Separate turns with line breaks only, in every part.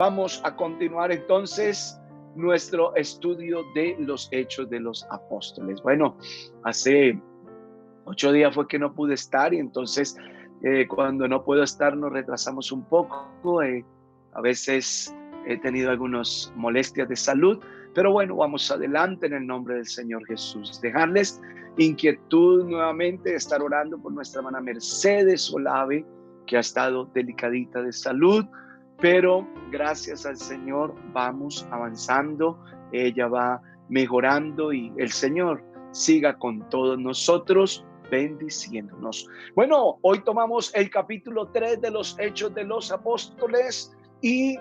Vamos a continuar entonces nuestro estudio de los Hechos de los Apóstoles. Bueno, hace 8 días fue que no pude estar y entonces cuando no puedo estar nos retrasamos un poco. A veces he tenido algunas molestias de salud, pero bueno, vamos adelante en el nombre del Señor Jesús. Dejarles inquietud nuevamente de estar orando por nuestra hermana Mercedes Olave, que ha estado delicadita de salud, pero gracias al Señor vamos avanzando, ella va mejorando y el Señor siga con todos nosotros bendiciéndonos. Bueno, hoy tomamos el capítulo 3 de los Hechos de los Apóstoles y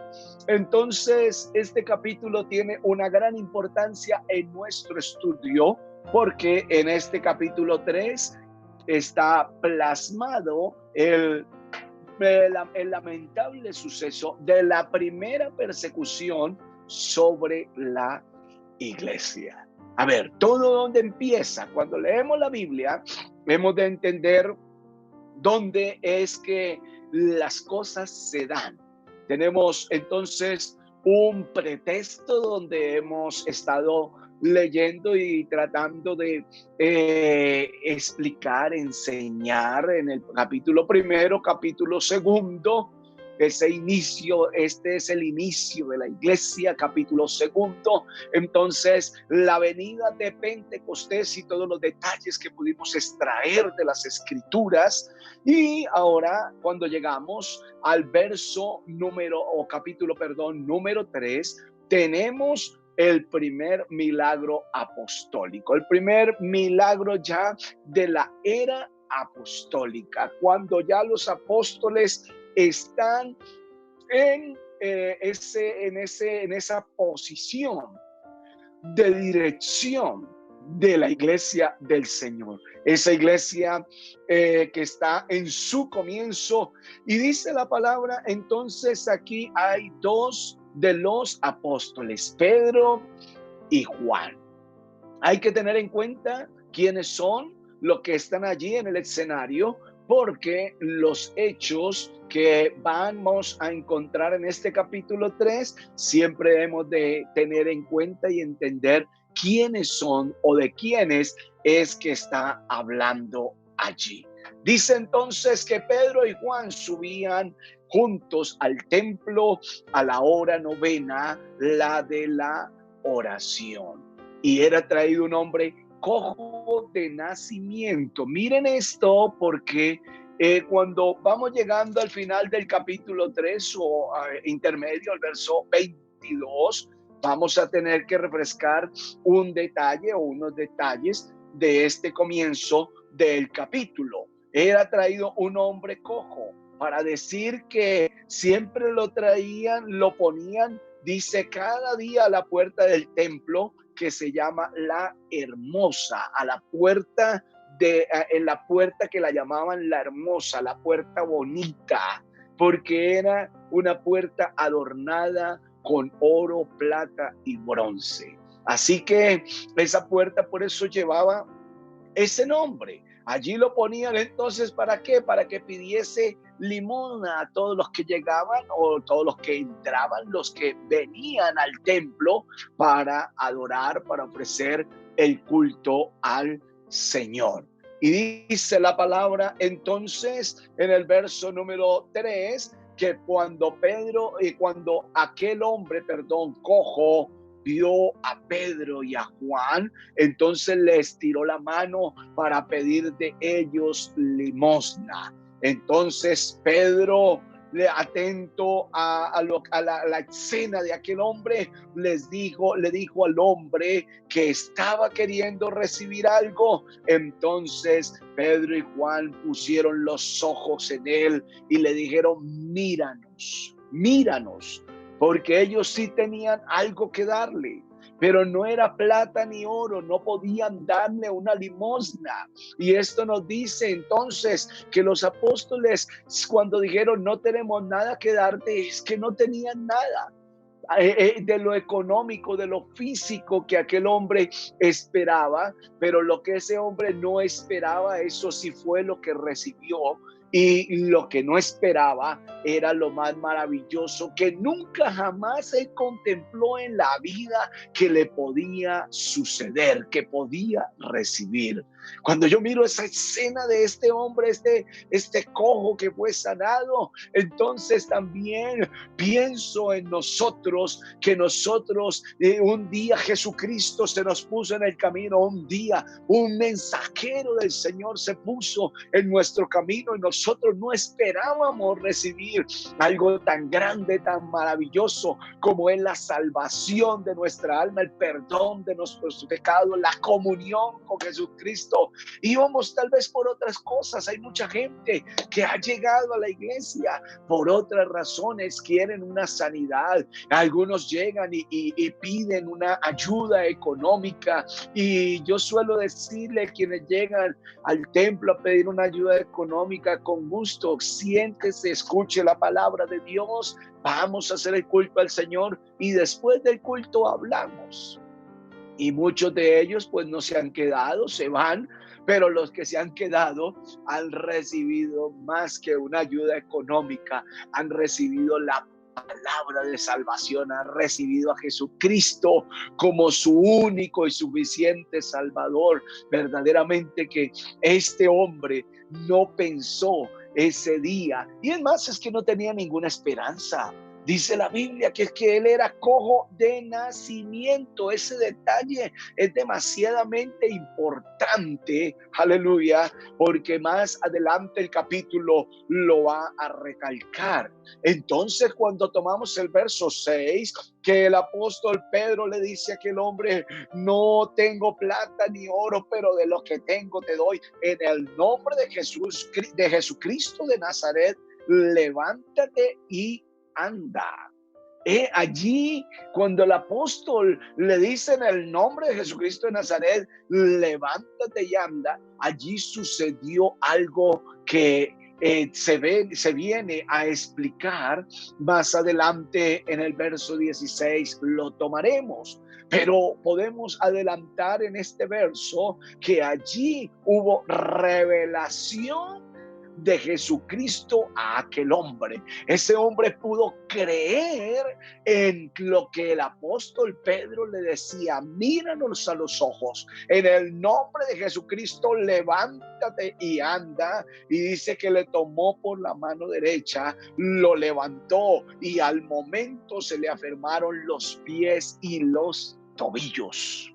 entonces este capítulo tiene una gran importancia en nuestro estudio porque en este capítulo 3 está plasmado el lamentable suceso de la primera persecución sobre la iglesia. A ver, todo donde empieza, cuando leemos la Biblia, hemos de entender dónde es que las cosas se dan. Tenemos entonces un pretexto donde hemos estado leyendo y tratando de explicar, enseñar en el capítulo primero, capítulo segundo, ese inicio, este es el inicio de la iglesia, capítulo segundo. Entonces, la venida de Pentecostés y todos los detalles que pudimos extraer de las escrituras. Y ahora, cuando llegamos al número 3, tenemos el primer milagro apostólico, el primer milagro ya de la era apostólica, cuando ya los apóstoles están en esa posición de dirección de la iglesia del Señor. Esa iglesia que está en su comienzo. Y dice la palabra, entonces aquí hay dos de los apóstoles, Pedro y Juan. Hay que tener en cuenta quiénes son los que están allí en el escenario, porque los hechos que vamos a encontrar en este capítulo 3, siempre hemos de tener en cuenta y entender quiénes son o de quiénes es que está hablando allí. Dice entonces que Pedro y Juan subían juntos al templo a la hora novena, la de la oración. Y era traído un hombre cojo de nacimiento. Miren esto porque cuando vamos llegando al final del capítulo 3 o intermedio, al verso 22, vamos a tener que refrescar un detalle o unos detalles de este comienzo del capítulo. Era traído un hombre cojo para decir que siempre lo traían, lo ponían, dice, cada día a la puerta del templo que se llama La Hermosa, a la puerta en la puerta que la llamaban La Hermosa, la puerta bonita, porque era una puerta adornada con oro, plata y bronce. Así que esa puerta por eso llevaba ese nombre. Allí lo ponían entonces, ¿para qué? Para que pidiese limosna a todos los que llegaban o todos los que entraban, los que venían al templo para adorar, para ofrecer el culto al Señor. Y dice la palabra entonces en el verso número 3 que cuando aquel hombre, cojo, vio a Pedro y a Juan, entonces les tiró la mano para pedir de ellos limosna. Entonces Pedro, atento a la escena de aquel hombre, le dijo al hombre que estaba queriendo recibir algo. Entonces Pedro y Juan pusieron los ojos en él y le dijeron, míranos, míranos, porque ellos sí tenían algo que darle, pero no era plata ni oro, no podían darle una limosna. Y esto nos dice entonces que los apóstoles, cuando dijeron no tenemos nada que darte, es que no tenían nada de lo económico, de lo físico que aquel hombre esperaba, pero lo que ese hombre no esperaba, eso sí fue lo que recibió. Y lo que no esperaba era lo más maravilloso que nunca jamás él contempló en la vida que le podía suceder, que podía recibir. Cuando yo miro esa escena de este hombre, este cojo que fue sanado, entonces también pienso en nosotros, que nosotros un día Jesucristo se nos puso en el camino, un día un mensajero del Señor se puso en nuestro camino y nosotros no esperábamos recibir algo tan grande, tan maravilloso como es la salvación de nuestra alma, el perdón de nuestros pecados, la comunión con Jesucristo. Íbamos tal vez por otras cosas. Hay mucha gente que ha llegado a la iglesia por otras razones, quieren una sanidad. Algunos llegan y piden una ayuda económica, y yo suelo decirle a quienes llegan al templo a pedir una ayuda económica, con gusto, siéntese, escuche la palabra de Dios, vamos a hacer el culto al Señor y después del culto hablamos. Y muchos de ellos pues no se han quedado, se van, pero los que se han quedado han recibido más que una ayuda económica, han recibido la palabra de salvación, han recibido a Jesucristo como su único y suficiente Salvador. Verdaderamente que este hombre no pensó ese día, y es más, es que no tenía ninguna esperanza. Dice la Biblia que es que él era cojo de nacimiento. Ese detalle es demasiadamente importante, aleluya, porque más adelante el capítulo lo va a recalcar. Entonces, cuando tomamos el verso 6, que el apóstol Pedro le dice a aquel hombre: no tengo plata ni oro, pero de lo que tengo te doy. En el nombre de Jesús, de Jesucristo de Nazaret, levántate y anda. Allí, cuando el apóstol le dice en el nombre de Jesucristo de Nazaret, levántate y anda, allí sucedió algo que se viene a explicar más adelante en el verso 16, lo tomaremos. Pero podemos adelantar en este verso que allí hubo revelación de Jesucristo a aquel hombre. Ese hombre pudo creer en lo que el apóstol Pedro le decía: míranos a los ojos, en el nombre de Jesucristo levántate y anda. Y dice que le tomó por la mano derecha, lo levantó y al momento se le afirmaron los pies y los tobillos.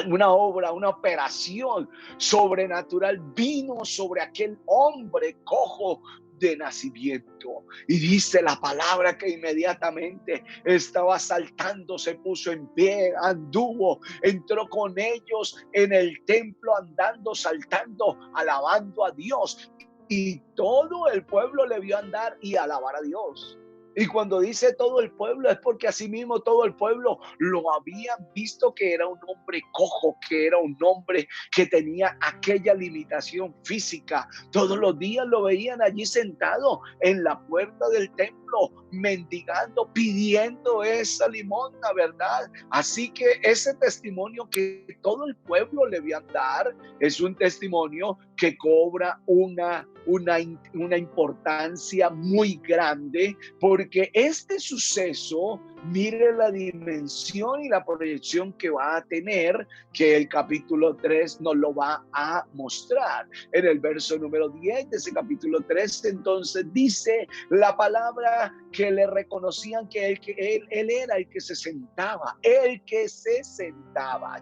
Una obra, una operación sobrenatural vino sobre aquel hombre cojo de nacimiento. Y dice la palabra que inmediatamente estaba saltando, se puso en pie, anduvo, entró con ellos en el templo, andando, saltando, alabando a Dios. Y todo el pueblo le vio andar y alabar a Dios. Y cuando dice todo el pueblo, es porque asimismo todo el pueblo lo habían visto que era un hombre cojo, que era un hombre que tenía aquella limitación física. Todos los días lo veían allí sentado en la puerta del templo, mendigando, pidiendo esa limosna, ¿verdad? Así que ese testimonio que todo el pueblo le vio dar es un testimonio que cobra una importancia muy grande, porque este suceso, mire la dimensión y la proyección que va a tener, que el capítulo 3 nos lo va a mostrar. En el verso número 10 de ese capítulo 3, entonces dice la palabra que le reconocían que él era el que se sentaba,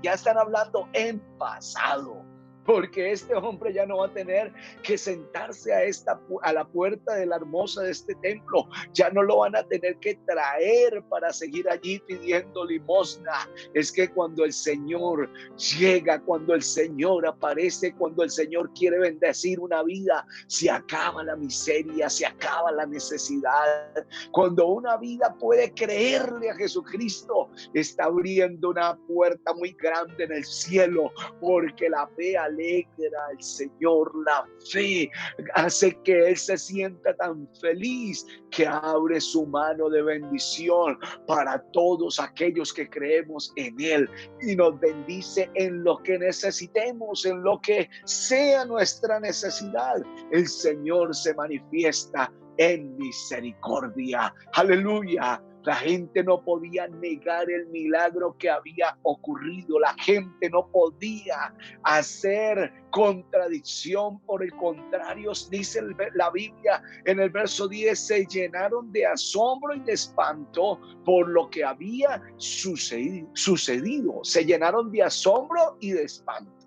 Ya están hablando en pasado, porque este hombre ya no va a tener que sentarse a la puerta de la hermosa de este templo. Ya no lo van a tener que traer para seguir allí pidiendo limosna. Es que cuando el Señor llega, cuando el Señor aparece, cuando el Señor quiere bendecir una vida, se acaba la miseria, se acaba la necesidad. Cuando una vida puede creerle a Jesucristo, está abriendo una puerta muy grande en el cielo, porque la fe al alegra al Señor la fe, hace que Él se sienta tan feliz que abre su mano de bendición para todos aquellos que creemos en Él y nos bendice en lo que necesitemos, en lo que sea nuestra necesidad. El Señor se manifiesta en misericordia. Aleluya. La gente no podía negar el milagro que había ocurrido. La gente no podía hacer contradicción. Por el contrario, dice la Biblia en el verso 10, se llenaron de asombro y de espanto por lo que había sucedido. Se llenaron de asombro y de espanto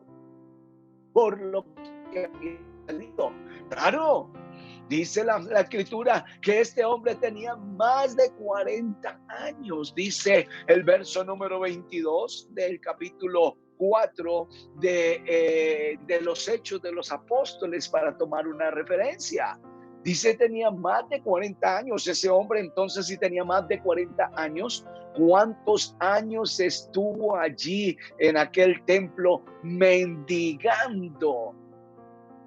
por lo que había sucedido. Claro. Dice la escritura que este hombre tenía más de 40 años. Dice el verso número 22 del capítulo 4 de los Hechos de los Apóstoles, para tomar una referencia. Dice tenía más de 40 años. Ese hombre entonces, si tenía más de 40 años, ¿cuántos años estuvo allí en aquel templo mendigando,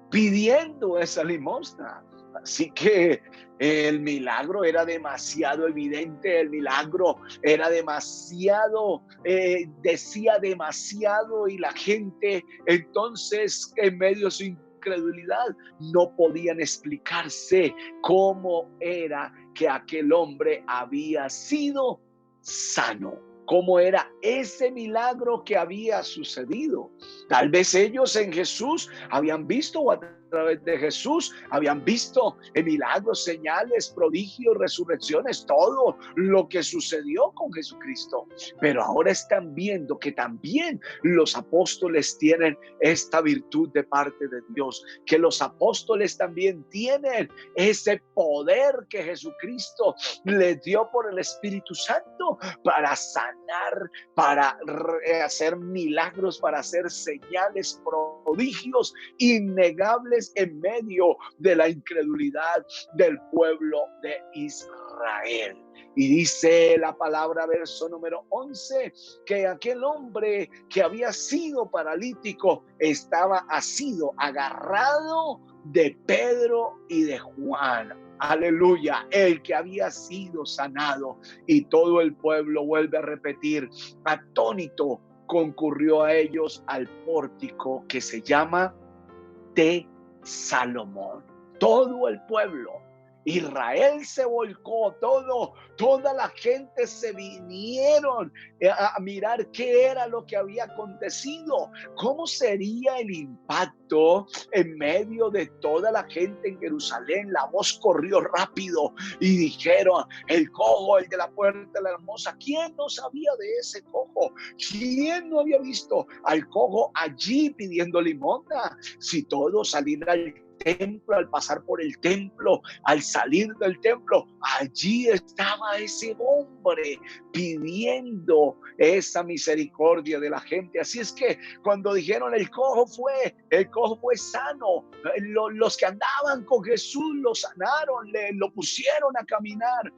pidiendo esa limosna? Así que el milagro era demasiado evidente, el milagro era demasiado, decía demasiado, y la gente entonces, en medio de su incredulidad, no podían explicarse cómo era que aquel hombre había sido sano. ¿Cómo era ese milagro que había sucedido? Tal vez ellos en Jesús habían visto, o a través de Jesús habían visto milagros, señales, prodigios, resurrecciones, todo lo que sucedió con Jesucristo. Pero ahora están viendo que también los apóstoles tienen esta virtud de parte de Dios, que los apóstoles también tienen ese poder que Jesucristo les dio por el Espíritu Santo para sanar, para hacer milagros, para hacer señales, prodigios innegables en medio de la incredulidad del pueblo de Israel. Y dice la palabra, verso número 11, que aquel hombre que había sido paralítico estaba asido, agarrado de Pedro y de Juan. Aleluya, el que había sido sanado. Y todo el pueblo, vuelve a repetir, atónito, concurrió a ellos al pórtico que se llama de Salomón. Todo el pueblo, Israel se volcó, toda la gente se vinieron a mirar qué era lo que había acontecido, cómo sería el impacto en medio de toda la gente en Jerusalén. La voz corrió rápido y dijeron, el cojo, el de la puerta de la hermosa. ¿Quién no sabía de ese cojo? ¿Quién no había visto al cojo allí pidiendo limosna? Si todos salieran al templo, al pasar por el templo, al salir del templo, allí estaba ese hombre pidiendo esa misericordia de la gente. Así es que cuando dijeron el cojo fue sano, los que andaban con Jesús lo sanaron, lo pusieron a caminar.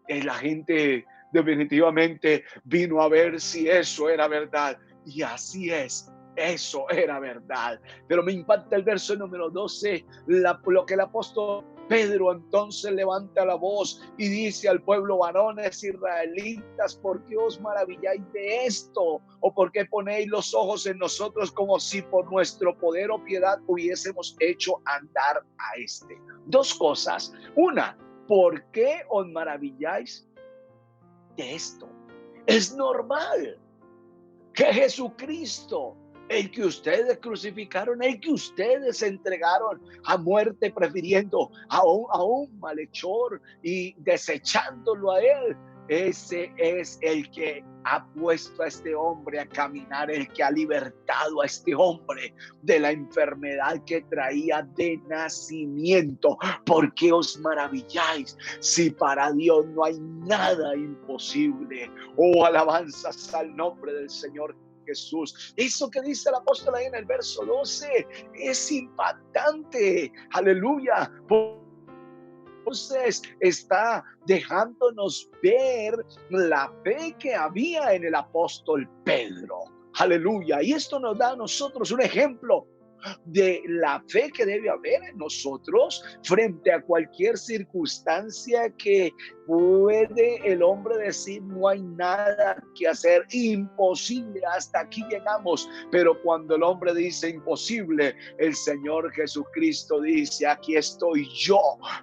La gente definitivamente vino a ver si eso era verdad, y así es. Eso era verdad. Pero me impacta el verso número 12, lo que el apóstol Pedro entonces levanta la voz y dice al pueblo: varones israelitas, ¿por qué os maravilláis de esto? ¿O por qué ponéis los ojos en nosotros como si por nuestro poder o piedad hubiésemos hecho andar a este? Dos cosas. Una, ¿por qué os maravilláis de esto? Es normal que Jesucristo, el que ustedes crucificaron, el que ustedes entregaron a muerte, prefiriendo a un malhechor y desechándolo a él, ese es el que ha puesto a este hombre a caminar, el que ha libertado a este hombre de la enfermedad que traía de nacimiento. ¿Por qué os maravilláis si para Dios no hay nada imposible? Oh, alabanzas al nombre del Señor Jesús. Eso que dice el apóstol ahí en el verso 12 es impactante. Aleluya. Entonces está dejándonos ver la fe que había en el apóstol Pedro. Aleluya. Y esto nos da a nosotros un ejemplo de la fe que debe haber en nosotros frente a cualquier circunstancia que puede el hombre decir no hay nada que hacer, imposible, hasta aquí llegamos. Pero cuando el hombre dice imposible, el Señor Jesucristo dice, aquí estoy yo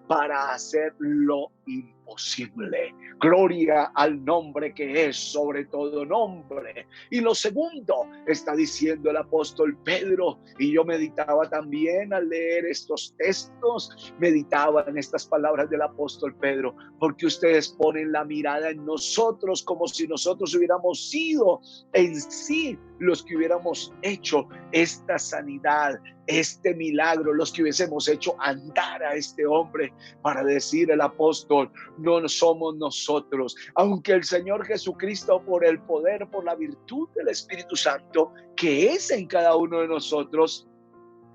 para hacer lo imposible. Gloria al nombre que es sobre todo nombre. Y lo segundo, está diciendo el apóstol Pedro, y yo meditaba también al leer estos textos, meditaba en estas palabras del apóstol Pedro, porque ustedes ponen la mirada en nosotros como si nosotros hubiéramos sido en sí los que hubiéramos hecho esta sanidad, este milagro, los que hubiésemos hecho andar a este hombre, para decir el apóstol, no somos nosotros, aunque el Señor Jesucristo, por el poder, por la virtud del Espíritu Santo que es en cada uno de nosotros,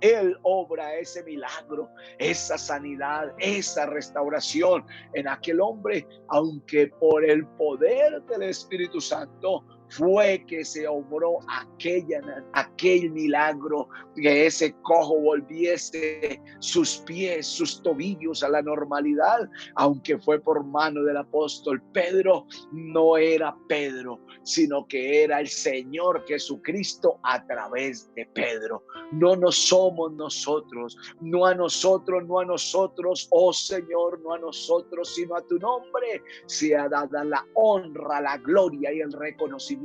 Él obra ese milagro, esa sanidad, esa restauración en aquel hombre, aunque por el poder del Espíritu Santo fue que se obró aquel milagro, que ese cojo volviese sus pies, sus tobillos a la normalidad, aunque fue por mano del apóstol Pedro. No era Pedro, sino que era el Señor Jesucristo a través de Pedro. No nos somos nosotros, no a nosotros, no a nosotros, oh Señor, no a nosotros, sino a tu nombre sea dada la honra, la gloria y el reconocimiento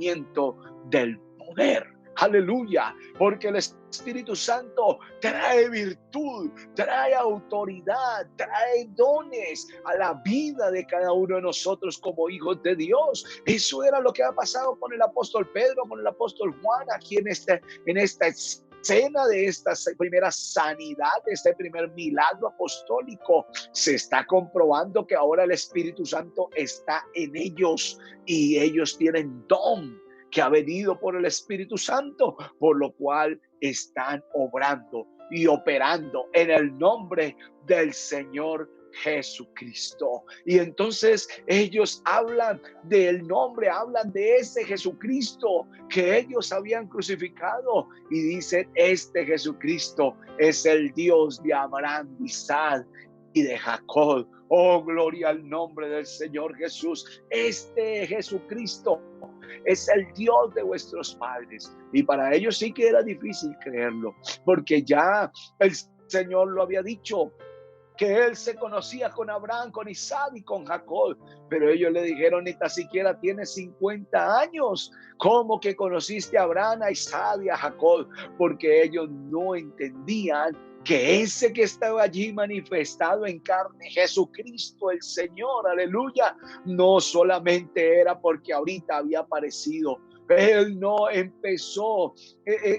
del poder. Aleluya, porque el Espíritu Santo trae virtud, trae autoridad, trae dones a la vida de cada uno de nosotros como hijos de Dios. Eso era lo que ha pasado con el apóstol Pedro, con el apóstol Juan, aquí en esta escena de esta primera sanidad, de este primer milagro apostólico. Se está comprobando que ahora el Espíritu Santo está en ellos y ellos tienen don que ha venido por el Espíritu Santo, por lo cual están obrando y operando en el nombre del Señor Jesucristo. Y entonces ellos hablan del nombre, hablan de ese Jesucristo que ellos habían crucificado y dicen, este Jesucristo es el Dios de Abraham, de Isaac y de Jacob. Oh, gloria al nombre del Señor Jesús. Este Jesucristo es el Dios de vuestros padres. Y para ellos sí que era difícil creerlo, porque ya el Señor lo había dicho, que él se conocía con Abraham, con Isaac y con Jacob. Pero ellos le dijeron, ni tan siquiera tienes 50 años. ¿Cómo que conociste a Abraham, a Isaac y a Jacob? Porque ellos no entendían que ese que estaba allí manifestado en carne, Jesucristo el Señor, aleluya, no solamente era porque ahorita había aparecido. Él no empezó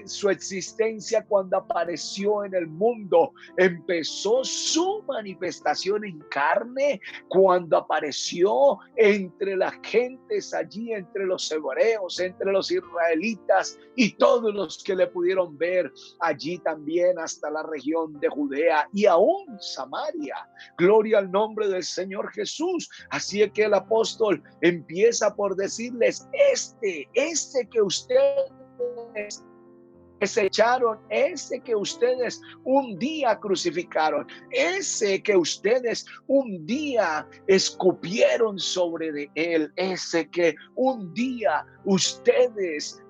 su existencia cuando apareció en el mundo. Empezó su manifestación en carne cuando apareció entre las gentes allí, entre los hebreos, entre los israelitas y todos los que le pudieron ver allí también hasta la región de Judea y aún Samaria. Gloria al nombre del Señor Jesús. Así es que el apóstol empieza por decirles, este que ustedes desecharon, ese que ustedes un día crucificaron, ese que ustedes un día escupieron sobre de él, ese que un día ustedes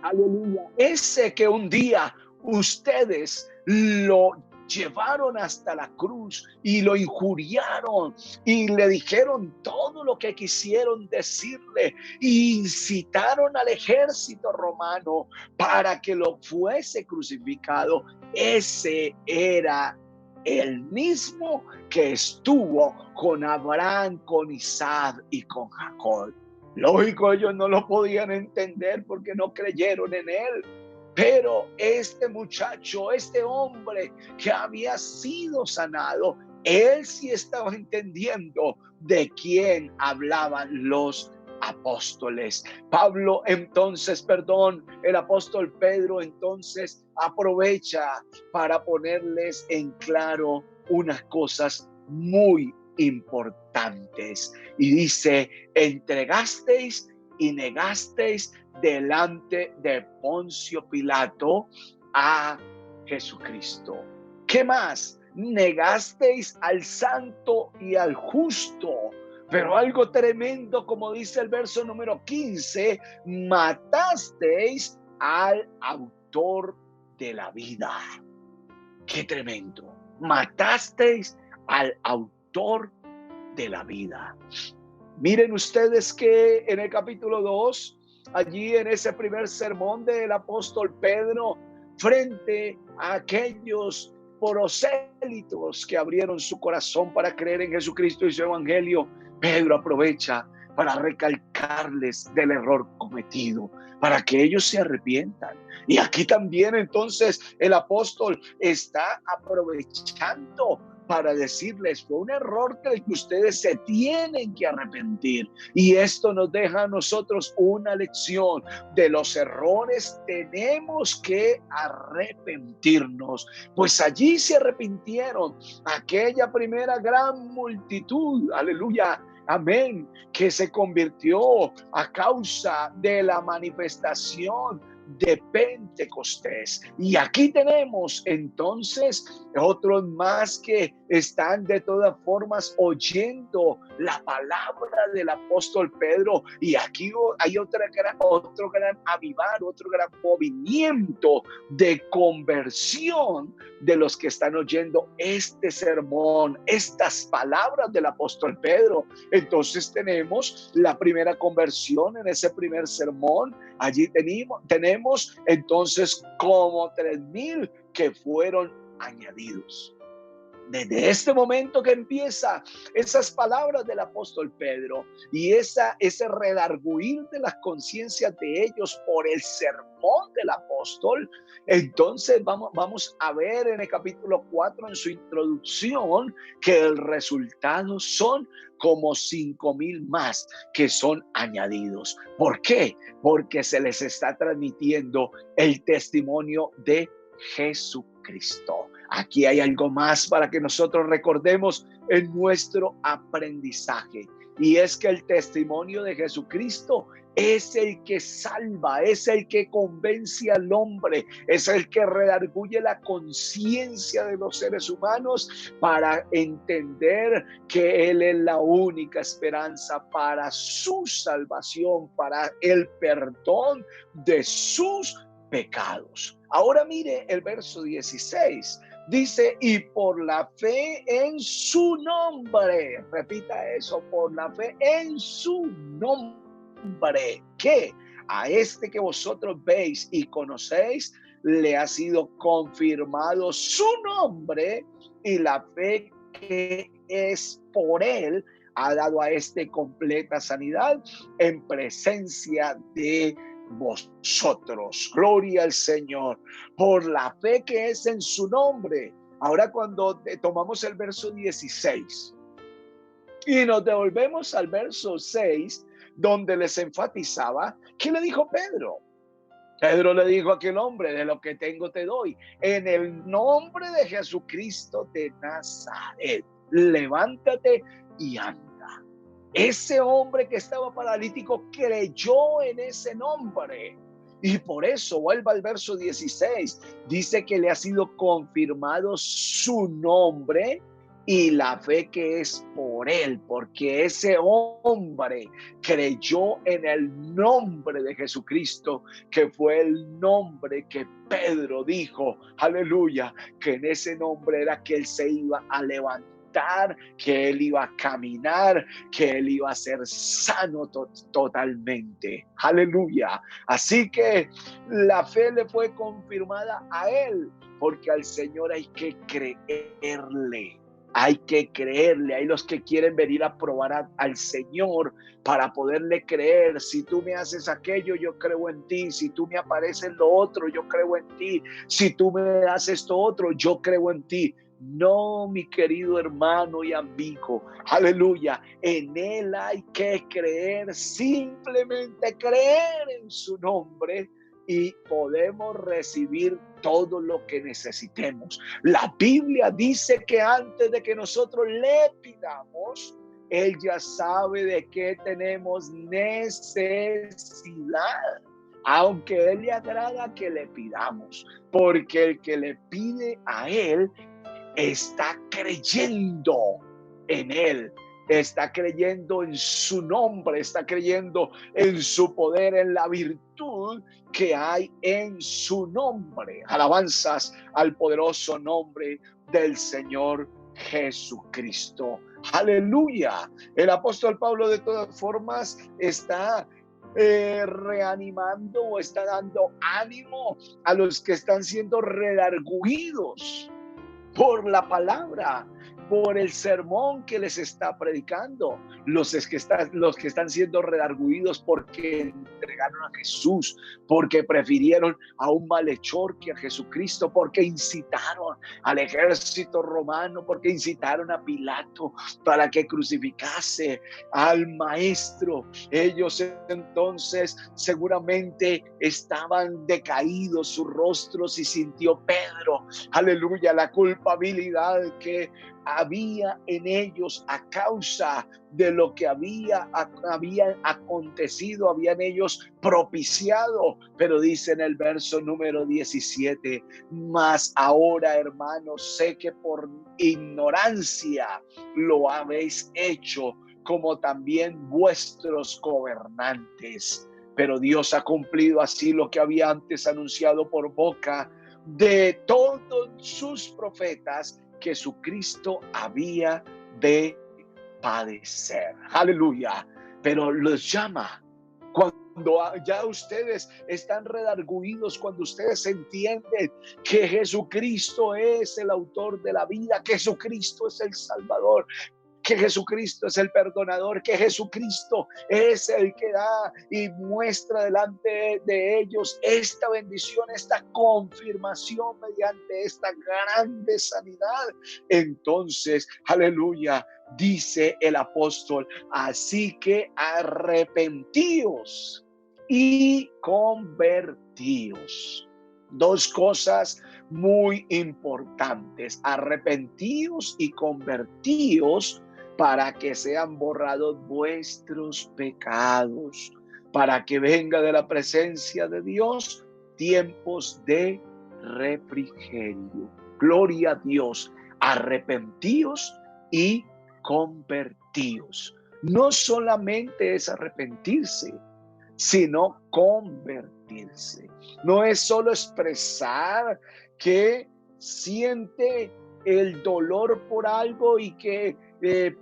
aleluya, ese que un día ustedes lo llevaron hasta la cruz y lo injuriaron y le dijeron todo lo que quisieron decirle e incitaron al ejército romano para que lo fuese crucificado. Ese era el mismo que estuvo con Abraham, con Isaac y con Jacob. Lógico, ellos no lo podían entender porque no creyeron en él. Pero este muchacho, este hombre que había sido sanado, él sí estaba entendiendo de quién hablaban los apóstoles. El apóstol Pedro entonces aprovecha para ponerles en claro unas cosas muy importantes. Y dice, entregasteis y negasteis delante de Poncio Pilato a Jesucristo. ¿Qué más? Negasteis al santo y al justo. Pero algo tremendo, como dice el verso número 15, matasteis al autor de la vida. ¡Qué tremendo! Matasteis al autor de la vida. Miren ustedes que en el capítulo 2, allí en ese primer sermón del apóstol Pedro, frente a aquellos prosélitos que abrieron su corazón para creer en Jesucristo y su evangelio, Pedro aprovecha para recalcarles del error cometido, para que ellos se arrepientan. Y aquí también entonces el apóstol está aprovechando para decirles, fue un error del que ustedes se tienen que arrepentir. Y esto nos deja a nosotros una lección. De los errores tenemos que arrepentirnos. Pues allí se arrepintieron aquella primera gran multitud, aleluya, amén, que se convirtió a causa de la manifestación de Pentecostés. Y aquí tenemos entonces otros más que están de todas formas oyendo la palabra del apóstol Pedro. Y aquí hay otro gran avivar, otro gran movimiento de conversión de los que están oyendo este sermón, estas palabras del apóstol Pedro. Entonces tenemos la primera conversión en ese primer sermón. Allí tenemos entonces como 3,000 que fueron añadidos. Desde este momento que empieza esas palabras del apóstol Pedro y ese redarguir de las conciencias de ellos por el sermón del apóstol, entonces vamos a ver en el capítulo 4 en su introducción que el resultado son como 5,000 más que son añadidos. ¿Por qué? Porque se les está transmitiendo el testimonio de Jesucristo. Aquí hay algo más para que nosotros recordemos en nuestro aprendizaje. Y es que el testimonio de Jesucristo es el que salva, es el que convence al hombre, es el que redarguye la conciencia de los seres humanos para entender que Él es la única esperanza para su salvación, para el perdón de sus pecados. Ahora mire el verso 16. Dice, y por la fe en su nombre, repita eso, por la fe en su nombre, que a este que vosotros veis y conocéis, le ha sido confirmado su nombre, y la fe que es por él ha dado a este completa sanidad en presencia de vosotros. Gloria al Señor por la fe que es en su nombre. Ahora cuando tomamos el verso 16 y nos devolvemos al verso 6, donde les enfatizaba, ¿qué le dijo Pedro? Pedro le dijo a aquel hombre, de lo que tengo te doy, en el nombre de Jesucristo de Nazaret, levántate y anda. Ese hombre que estaba paralítico creyó en ese nombre. Y por eso, vuelva al verso 16, dice que le ha sido confirmado su nombre y la fe que es por él, porque ese hombre creyó en el nombre de Jesucristo, que fue el nombre que Pedro dijo, aleluya, que en ese nombre era que él se iba a levantar, que él iba a caminar, que él iba a ser sano totalmente. Aleluya. Así que la fe le fue confirmada a él, porque al Señor hay que creerle. Hay que creerle. Hay los que quieren venir a probar al Señor para poderle creer. Si tú me haces aquello, yo creo en ti. Si tú me apareces lo otro, yo creo en ti. Si tú me haces esto otro, yo creo en ti. No, mi querido hermano y amigo, aleluya, en Él hay que creer, simplemente creer en su nombre y podemos recibir todo lo que necesitemos. La Biblia dice que antes de que nosotros le pidamos, Él ya sabe de qué tenemos necesidad. Aunque Él le agrada que le pidamos, porque el que le pide a Él está creyendo en Él, está creyendo en su nombre, está creyendo en su poder, en la virtud que hay en su nombre. Alabanzas al poderoso nombre del Señor Jesucristo. Aleluya. El apóstol Pablo de todas formas está reanimando o está dando ánimo a los que están siendo redarguidos por la palabra, por el sermón que les está predicando, los que están siendo redarguidos porque entregaron a Jesús, porque prefirieron a un malhechor que a Jesucristo, porque incitaron al ejército romano, porque incitaron a Pilato para que crucificase al maestro. Ellos entonces seguramente estaban decaídos sus rostros y sintió Pedro, aleluya, la culpabilidad que había en ellos a causa de lo que había acontecido, habían ellos propiciado. Pero dice en el verso número 17, mas ahora, hermanos, sé que por ignorancia lo habéis hecho, como también vuestros gobernantes. Pero Dios ha cumplido así lo que había antes anunciado por boca de todos sus profetas, que su Cristo había de padecer. Aleluya. Pero los llama cuando ya ustedes están redarguidos, cuando ustedes entienden que Jesucristo es el autor de la vida, que Jesucristo es el Salvador, que Jesucristo es el perdonador, que Jesucristo es el que da y muestra delante de ellos esta bendición, esta confirmación mediante esta grande sanidad. Entonces, aleluya, dice el apóstol, así que arrepentíos y convertíos. Dos cosas muy importantes: arrepentíos y convertíos, para que sean borrados vuestros pecados, para que venga de la presencia de Dios tiempos de refrigerio. Gloria a Dios. Arrepentíos y convertíos. No solamente es arrepentirse, sino convertirse. No es solo expresar que siente el dolor por algo y que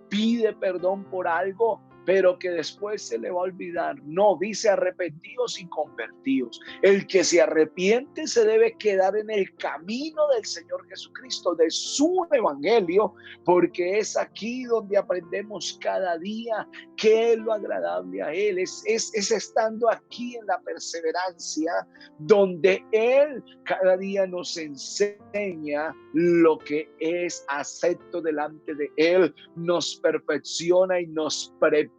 pide perdón por algo, pero que después se le va a olvidar. No, dice arrepentíos y convertíos. El que se arrepiente se debe quedar en el camino del Señor Jesucristo, de su evangelio, porque es aquí donde aprendemos cada día qué es lo agradable a Él. Es estando aquí en la perseverancia donde Él cada día nos enseña lo que es acepto delante de Él, nos perfecciona y nos prepara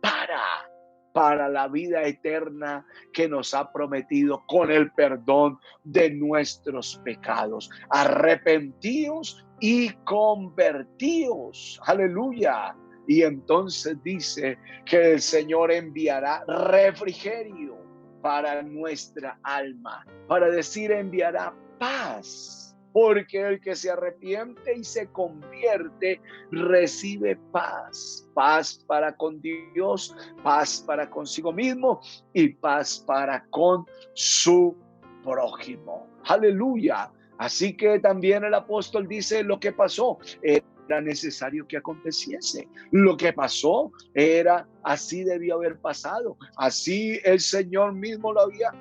para la vida eterna que nos ha prometido con el perdón de nuestros pecados. Arrepentíos y convertíos. Aleluya. Y entonces dice que el Señor enviará refrigerio para nuestra alma, para decir enviará paz. Porque el que se arrepiente y se convierte recibe paz. Paz para con Dios, paz para consigo mismo y paz para con su prójimo. Aleluya. Así que también el apóstol dice lo que pasó. Era necesario que aconteciese. Lo que pasó era así, debió haber pasado. Así el Señor mismo lo había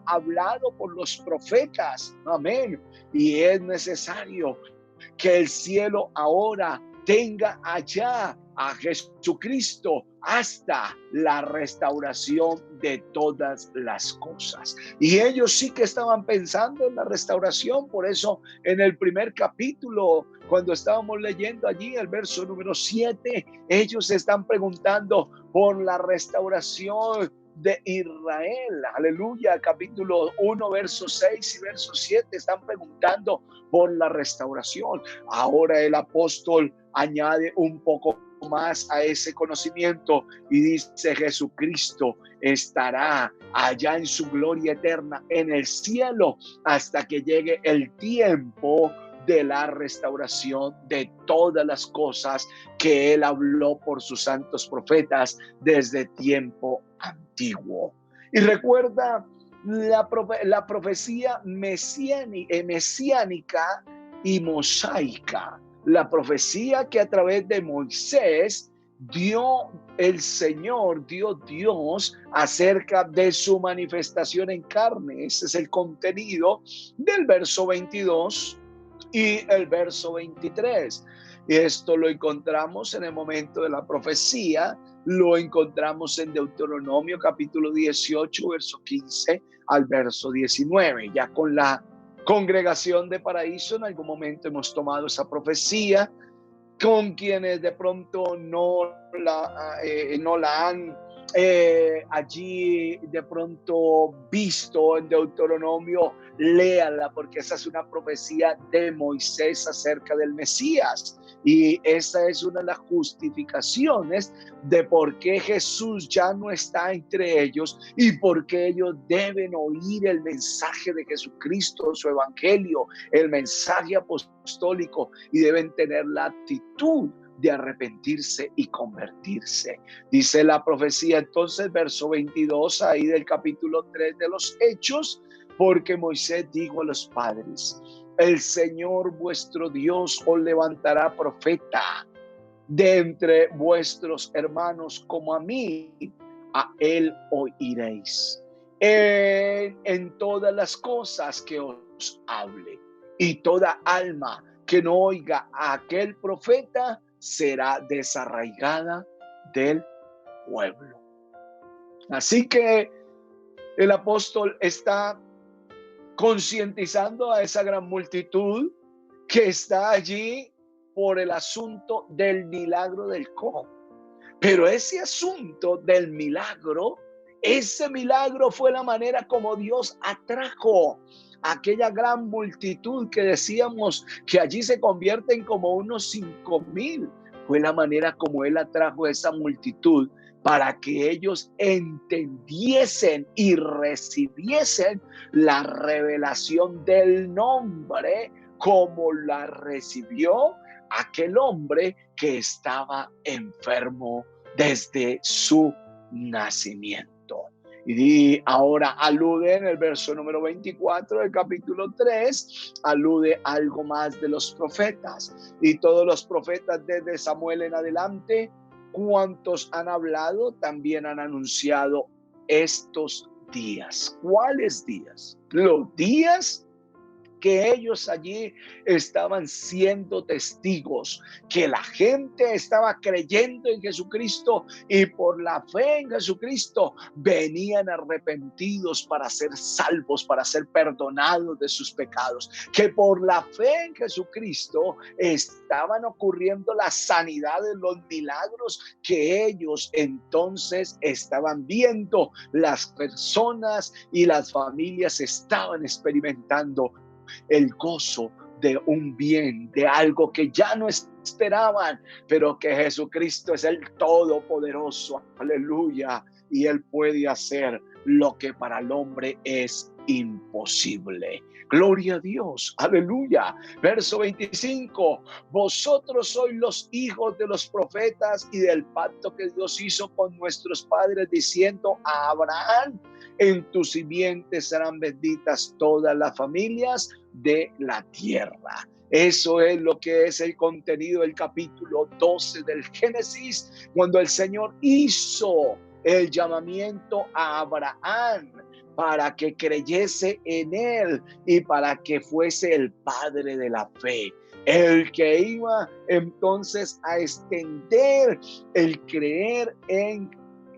hablado por los profetas. Amén. Y es necesario que el cielo ahora tenga allá a Jesucristo hasta la restauración de todas las cosas. Y ellos sí que estaban pensando en la restauración. Por eso en el primer capítulo, cuando estábamos leyendo allí el verso número 7, ellos están preguntando por la restauración de Israel. Aleluya. Capítulo 1, verso 6 y verso 7 están preguntando por la restauración. Ahora el apóstol añade un poco más a ese conocimiento y dice: Jesucristo estará allá en su gloria eterna en el cielo hasta que llegue el tiempo de la restauración de todas las cosas que él habló por sus santos profetas desde tiempo antiguo. Y recuerda la profecía mesiánica y mosaica, la profecía que a través de Moisés dio Dios acerca de su manifestación en carne. Ese es el contenido del verso 22 y el verso 23. Y esto lo encontramos en el momento de la profecía, lo encontramos en Deuteronomio capítulo 18, verso 15 al verso 19. Ya con la congregación de Paraíso en algún momento hemos tomado esa profecía. Con quienes de pronto no la han allí de pronto visto en Deuteronomio, léala, porque esa es una profecía de Moisés acerca del Mesías. Y esa es una de las justificaciones de por qué Jesús ya no está entre ellos y por qué ellos deben oír el mensaje de Jesucristo, su evangelio, el mensaje apostólico, y deben tener la actitud de arrepentirse y convertirse. Dice la profecía entonces, verso 22 ahí del capítulo 3 de los Hechos: porque Moisés dijo a los padres: el Señor vuestro Dios os levantará profeta de entre vuestros hermanos como a mí, a él oiréis en todas las cosas que os hable, y toda alma que no oiga a aquel profeta será desarraigada del pueblo. Así que el apóstol está concientizando a esa gran multitud que está allí por el asunto del milagro del cojo. Pero ese asunto del milagro, ese milagro fue la manera como Dios atrajo a aquella gran multitud que decíamos que allí se convierten como unos 5,000. Fue la manera como Él atrajo a esa multitud para que ellos entendiesen y recibiesen la revelación del nombre como la recibió aquel hombre que estaba enfermo desde su nacimiento. Y ahora alude en el verso número 24 del capítulo 3, alude algo más de los profetas. Y todos los profetas desde Samuel en adelante, cuantos han hablado, también han anunciado estos días. ¿Cuáles días? Los días que ellos allí estaban siendo testigos, que la gente estaba creyendo en Jesucristo y por la fe en Jesucristo venían arrepentidos para ser salvos, para ser perdonados de sus pecados, que por la fe en Jesucristo estaban ocurriendo la sanidad de los milagros que ellos entonces estaban viendo. Las personas y las familias estaban experimentando el gozo de un bien, de algo que ya no esperaban, pero que Jesucristo es el Todopoderoso, aleluya, y Él puede hacer lo que para el hombre es imposible. Gloria a Dios, aleluya. Verso 25: vosotros sois los hijos de los profetas y del pacto que Dios hizo con nuestros padres, diciendo a Abraham: en tu simiente serán benditas todas las familias de la tierra. Eso es lo que es el contenido del capítulo 12 del Génesis, cuando el Señor hizo el llamamiento a Abraham para que creyese en él y para que fuese el padre de la fe, el que iba entonces a extender el creer en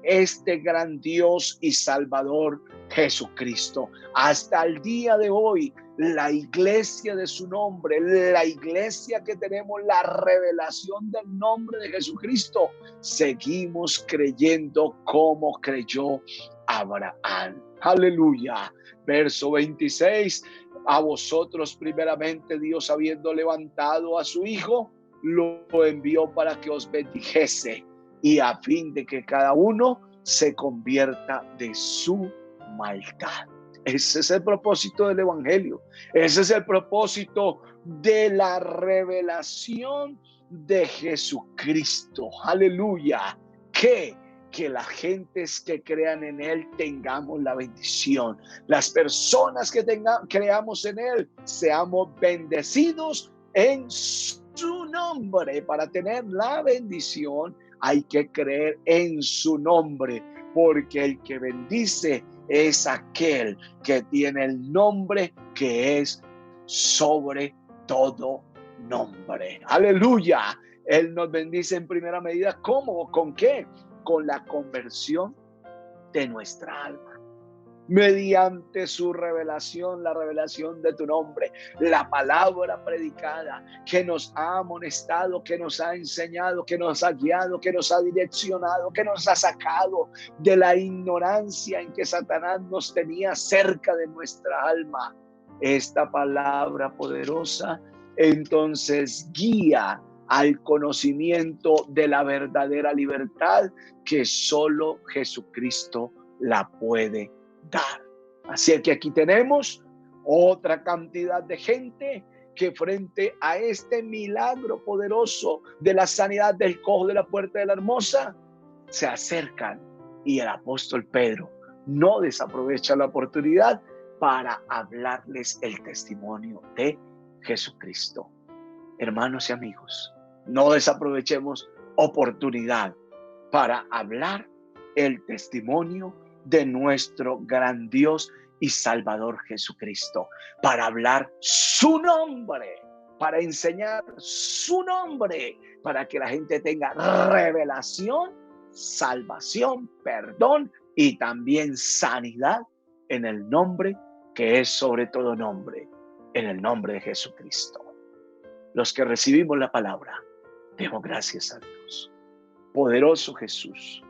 este gran Dios y Salvador Jesucristo. Hasta el día de hoy, la iglesia de su nombre, la iglesia que tenemos la revelación del nombre de Jesucristo, seguimos creyendo como creyó Abraham. Aleluya. Verso 26. A vosotros primeramente Dios, habiendo levantado a su Hijo, lo envió para que os bendijese y a fin de que cada uno se convierta de su maldad. Ese es el propósito del Evangelio. Ese es el propósito de la revelación de Jesucristo. Aleluya. Que las gentes que crean en Él tengamos la bendición. Las personas que creamos en Él seamos bendecidos en su nombre. Para tener la bendición hay que creer en su nombre, porque el que bendice es aquel que tiene el nombre que es sobre todo nombre. Aleluya. Él nos bendice en primera medida. ¿Cómo? ¿Con qué? Con la conversión de nuestra alma. Mediante su revelación, la revelación de tu nombre, la palabra predicada que nos ha amonestado, que nos ha enseñado, que nos ha guiado, que nos ha direccionado, que nos ha sacado de la ignorancia en que Satanás nos tenía cerca de nuestra alma. Esta palabra poderosa entonces guía al conocimiento de la verdadera libertad que solo Jesucristo la puede dar. Así que aquí tenemos otra cantidad de gente que frente a este milagro poderoso de la sanidad del cojo de la puerta de la Hermosa se acercan, y el apóstol Pedro no desaprovecha la oportunidad para hablarles el testimonio de Jesucristo. Hermanos y amigos, no desaprovechemos oportunidad para hablar el testimonio de nuestro gran Dios y Salvador Jesucristo, para hablar su nombre, para enseñar su nombre, para que la gente tenga revelación, salvación, perdón y también sanidad en el nombre que es sobre todo nombre, en el nombre de Jesucristo. Los que recibimos la palabra, demos gracias a Dios. Poderoso Jesús,